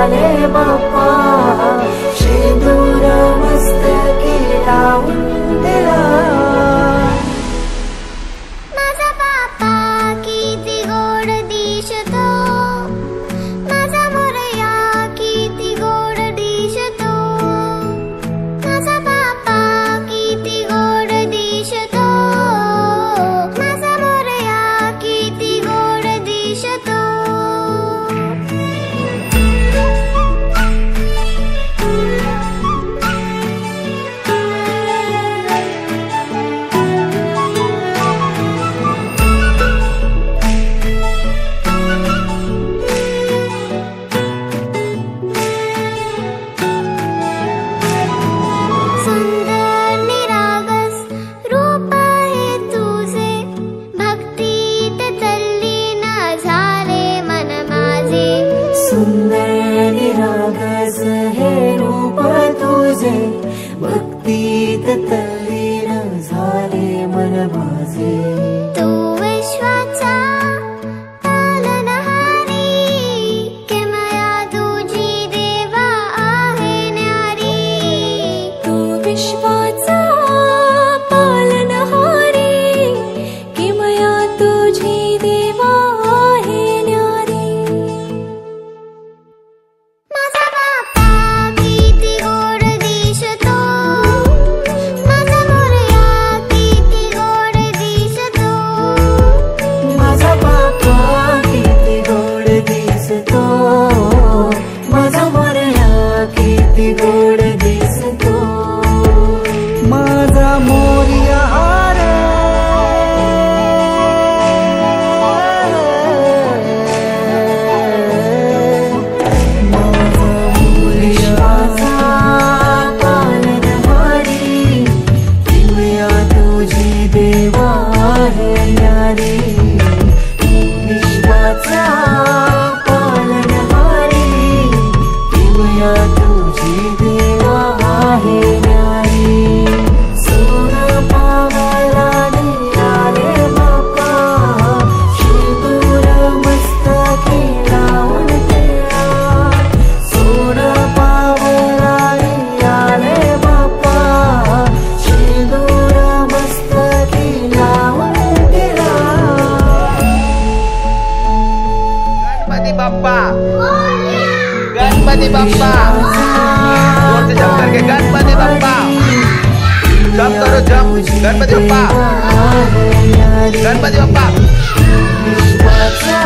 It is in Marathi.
आले बाप्पा, शेंदूर मस्तकी लावून दिला। माझा बाप्पा किती गोड दिसतो, माझा मोरया किती गोड दिसतो, माझा बाप्पा किती गोड दिसतो, माझा मोरया किती गोड दिसतो। सुंदर निरागस रूप आहे तुझे, भक्तीत तल्लीन झाले मन माझे। सुंदर निरागस हे रूप तुझे, भक्तीत तल्लीन झाले मन माझे। तू विश्वाचा पालनहारी, किमया तुझी देवा आहे न्यारी। तू विश्वाचा पालनहारी, किमया तुझी देवा आहे न्यारी। माझा बाप्पा किती गोड दिसतो, माझा मोरया किती गोड दिसतो, माझा बाप्पा किती गोड दिसतो, माझा मोरया किती गोड दिसतो। माझा मोरया रे, माझा मोरयाचा पालनहारी, किमया तुझी देवा आहे न्यारी। विश्वाचा पालनहारी, किमया तुझी देवा आहे न्यारी। सोन पावाला निघाले बाप्पा, शेंदूर मस्तकी लावून दिला। सोन पावाला निघाले बाप्पा, शेंदूर मस्तकी लावून दिला। गणपति बप्पा, गणपति बप्पा, जोर से जंप करके गणपति बप्पा, जंप करो जंप, गणपति बप्पा, गणपति बप्पा। विश्वाचा